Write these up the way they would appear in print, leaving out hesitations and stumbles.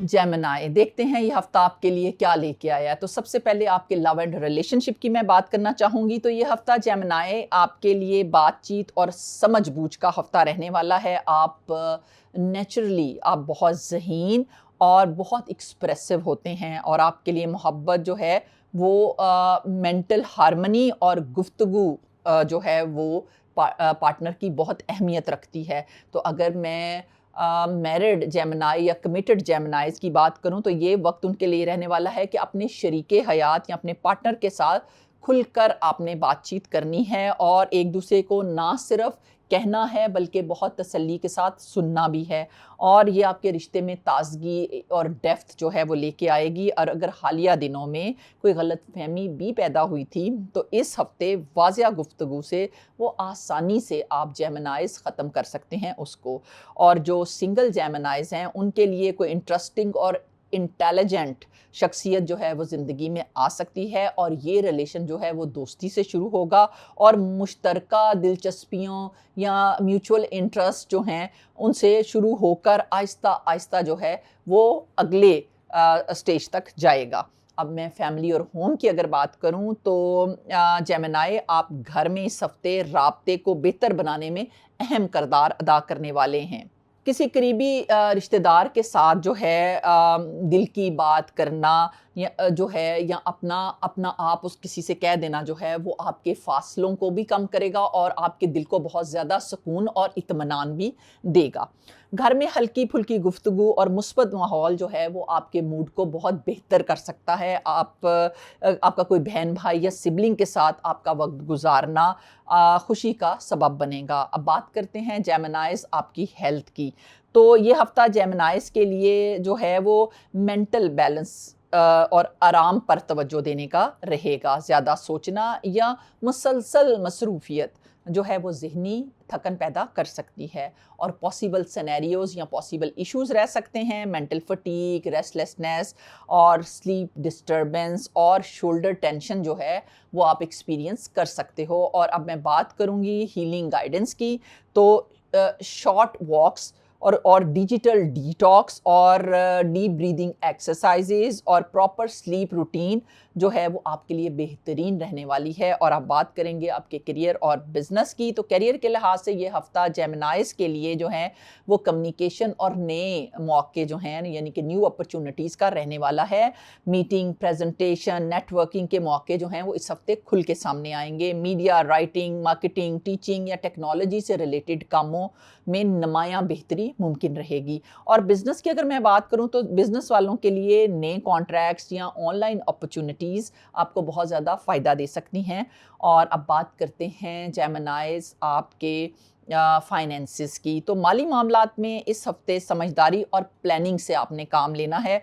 Gemini, देखते हैं ये हफ्ता आपके लिए क्या लेके आया है। तो सबसे पहले आपके लव एंड रिलेशनशिप की मैं बात करना चाहूँगी। तो ये हफ्ता जेमिनाई आपके लिए बातचीत और समझ-बूझ का हफ्ता रहने वाला है। आप नेचुरली आप बहुत ज़हीन और बहुत एक्सप्रेसिव होते हैं, और आपके लिए मोहब्बत जो है वो मेंटल हार्मनी और गुफ्तगू जो है वो पार्टनर की बहुत अहमियत रखती है। तो अगर मैं मैरिड जेमिनाई या कमिटेड जेमिनाइज़ की बात करूं, तो ये वक्त उनके लिए रहने वाला है कि अपने शरीके हयात या अपने पार्टनर के साथ खुलकर आपने बातचीत करनी है, और एक दूसरे को ना सिर्फ कहना है बल्कि बहुत तसल्ली के साथ सुनना भी है। और ये आपके रिश्ते में ताजगी और डेप्थ जो है वो लेके आएगी। और अगर हालिया दिनों में कोई गलतफहमी भी पैदा हुई थी, तो इस हफ्ते वाज़िया गुफ्तगू से वो आसानी से आप जेमिनाइज़ ख़त्म कर सकते हैं उसको। और जो सिंगल जेमिनाइज़ हैं उनके लिए कोई इंटरेस्टिंग और इंटेलिजेंट शख्सियत जो है वो ज़िंदगी में आ सकती है, और ये रिलेशन जो है वो दोस्ती से शुरू होगा, और मुश्तरका दिलचस्पियों या म्यूचुअल इंटरेस्ट जो हैं उनसे शुरू होकर आहिस्ता आहिस्ता जो है वो अगले स्टेज तक जाएगा। अब मैं फैमिली और होम की अगर बात करूं, तो जेमिनाई आप घर में इस हफ्ते राब्ते को बेहतर बनाने में अहम किरदार अदा करने वाले हैं। किसी करीबी रिश्तेदार के साथ जो है दिल की बात करना या जो है या अपना अपना आप उस किसी से कह देना जो है वो आपके फासलों को भी कम करेगा, और आपके दिल को बहुत ज़्यादा सुकून और इत्मीनान भी देगा। घर में हल्की फुल्की गुफ्तगू और मुस्बत माहौल जो है वो आपके मूड को बहुत बेहतर कर सकता है। आपका कोई बहन भाई या सिबलिंग के साथ आपका वक्त गुजारना खुशी का सबब बनेगा। अब बात करते हैं जेमिनाइज़ आपकी हेल्थ की। तो ये हफ्ता जेमिनाइज़ के लिए जो है वो मेंटल बैलेंस और आराम पर तवज्जो देने का रहेगा। ज़्यादा सोचना या मुसलसल मसरूफियत जो है वो ज़हनी थकन पैदा कर सकती है, और पॉसिबल सिनेरियोज़ या पॉसिबल इश्यूज़ रह सकते हैं। मेंटल फटीग, रेस्टलेसनेस और स्लीप डिस्टर्बेंस और शोल्डर टेंशन जो है वो आप एक्सपीरियंस कर सकते हो। और अब मैं बात करूँगी हीलिंग गाइडेंस की। तो शॉर्ट वॉक्स और डिजिटल डिटॉक्स और डीप ब्रीदिंग एक्सरसाइजेज और प्रॉपर स्लीप रूटीन जो है वो आपके लिए बेहतरीन रहने वाली है। और आप बात करेंगे आपके करियर और बिजनेस की, तो करियर के लिहाज से ये हफ्ता जेमिनाइज़ के लिए जो है वो कम्युनिकेशन और नए मौके जो हैं यानी कि न्यू अपॉर्चुनिटीज़ का रहने वाला है। मीटिंग, प्रेजेंटेशन, नेटवर्किंग के मौके जो हैं वो इस हफ्ते खुल के सामने आएंगे। मीडिया, राइटिंग, मार्केटिंग, टीचिंग या टेक्नोलॉजी से रिलेटेड कामों में नुमायाँ बेहतरी मुमकिन रहेगी। और बिज़नेस की अगर मैं बात करूं, तो बिज़नेस वालों के लिए नए कॉन्ट्रैक्ट्स या ऑनलाइन अपॉर्चुनिटीज़ आपको बहुत ज़्यादा फ़ायदा दे सकती हैं। और अब बात करते हैं जेमिनाइज़ आपके फाइनेंसिस की। तो माली मामलात में इस हफ्ते समझदारी और प्लानिंग से आपने काम लेना है।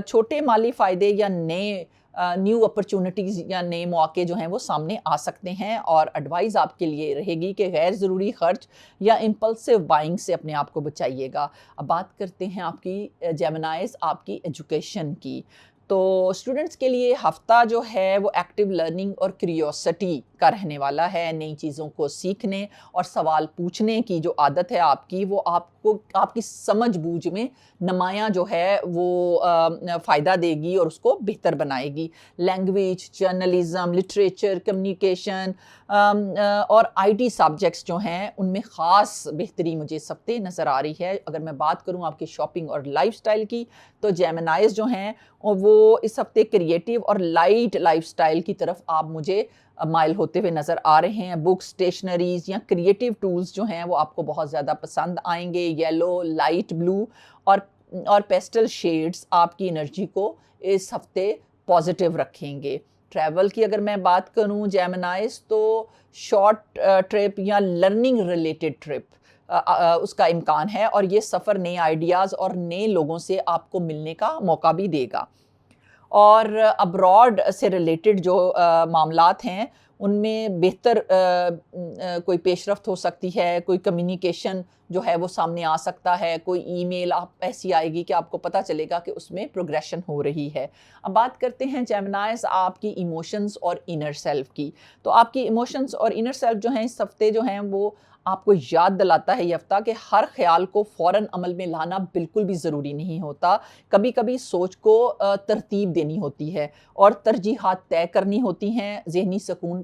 छोटे माली फ़ायदे या नए न्यू अपॉर्चुनिटीज़ या नए मौके जो हैं वो सामने आ सकते हैं। और एडवाइस आपके लिए रहेगी कि गैर ज़रूरी खर्च या इम्पल्सिव बाइंग से अपने आप को बचाइएगा। अब बात करते हैं आपकी जेमिनाइज़ आपकी एजुकेशन की। तो स्टूडेंट्स के लिए हफ्ता जो है वो एक्टिव लर्निंग और क्यूरियोसिटी का रहने वाला है। नई चीज़ों को सीखने और सवाल पूछने की जो आदत है आपकी, वो आपको आपकी समझ बूझ में नुमायाँ जो है वो फ़ायदा देगी और उसको बेहतर बनाएगी। लैंग्वेज, जर्नलिज्म, लिटरेचर, कम्युनिकेशन और आईटी सब्जेक्ट्स जो हैं उनमें ख़ास बेहतरी मुझे इस हफ्ते नज़र आ रही है। अगर मैं बात करूँ आपकी शॉपिंग और लाइफस्टाइल की, तो जेमिनाइज़ जो हैं वो इस हफ्ते क्रिएटिव और लाइट लाइफस्टाइल की तरफ आप मुझे माइल होते हुए नज़र आ रहे हैं। बुक्स, स्टेशनरीज़ या क्रिएटिव टूल्स जो हैं वो आपको बहुत ज़्यादा पसंद आएंगे। येलो, लाइट ब्लू और पेस्टल शेड्स आपकी एनर्जी को इस हफ्ते पॉजिटिव रखेंगे। ट्रैवल की अगर मैं बात करूं जेमिनाइज़, तो शॉर्ट ट्रिप या लर्निंग रिलेटेड ट्रिप उसका इम्कान है, और ये सफ़र नए आइडियाज़ और नए लोगों से आपको मिलने का मौका भी देगा। और अब्रॉड से रिलेटेड जो मामलात हैं उनमें बेहतर कोई पेशरफ्त हो सकती है। कोई कम्युनिकेशन जो है वो सामने आ सकता है। कोई ईमेल आप ऐसी आएगी कि आपको पता चलेगा कि उसमें प्रोग्रेशन हो रही है। अब बात करते हैं जेमिनाइज़ आपकी इमोशंस और इनर सेल्फ की। तो आपकी इमोशंस और इनर सेल्फ जो हैं इस हफ्ते जो हैं वो آپ کو یاد دلاتا ہے یہ ہفتہ کہ ہر خیال کو فوراً عمل میں لانا بالکل بھی ضروری نہیں ہوتا. کبھی کبھی سوچ کو ترتیب دینی ہوتی ہے اور ترجیحات طے کرنی ہوتی ہیں. ذہنی سکون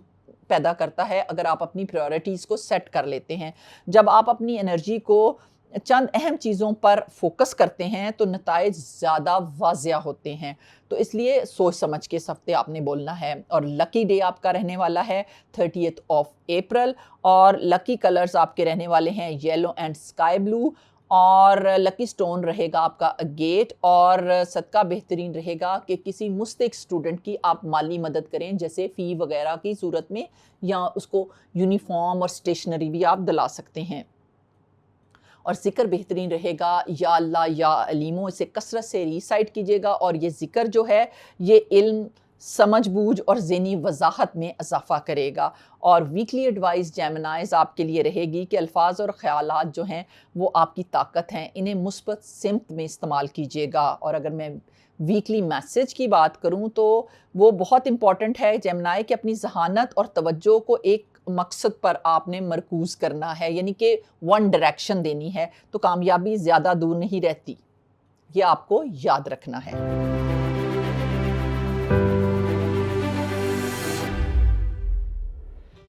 پیدا کرتا ہے اگر آپ اپنی پریورٹیز کو سیٹ کر لیتے ہیں. جب آپ اپنی انرجی کو چند اہم چیزوں پر فوکس کرتے ہیں تو نتائج زیادہ واضح ہوتے ہیں. تو اس لیے سوچ سمجھ کے اس ہفتے آپ نے بولنا ہے. اور لکی ڈے آپ کا رہنے والا ہے 30th of April اور لکی کلرز آپ کے رہنے والے ہیں یلو اینڈ اسکائی بلو. اور لکی سٹون رہے گا آپ کا اگیٹ. اور صدقہ بہترین رہے گا کہ کسی مستحق اسٹوڈنٹ کی آپ مالی مدد کریں جیسے فی وغیرہ کی صورت میں, یا اس کو یونیفارم اور اسٹیشنری بھی آپ دلا سکتے ہیں. اور ذکر بہترین رہے گا یا اللہ یا علیمو. اسے کثرت سے ریسائٹ کیجیے گا اور یہ ذکر جو ہے یہ علم, سمجھ بوجھ اور ذہنی وضاحت میں اضافہ کرے گا. اور ویکلی ایڈوائز جیمنائز آپ کے لیے رہے گی کہ الفاظ اور خیالات جو ہیں وہ آپ کی طاقت ہیں, انہیں مثبت سمت میں استعمال کیجیے گا. اور اگر میں ویکلی میسج کی بات کروں تو وہ بہت امپورٹنٹ ہے جیمنائی کہ اپنی ذہانت اور توجہ کو ایک مقصد پر آپ نے مرکوز کرنا ہے, یعنی کہ ون ڈائریکشن دینی ہے, تو کامیابی زیادہ دور نہیں رہتی. یہ آپ کو یاد رکھنا ہے.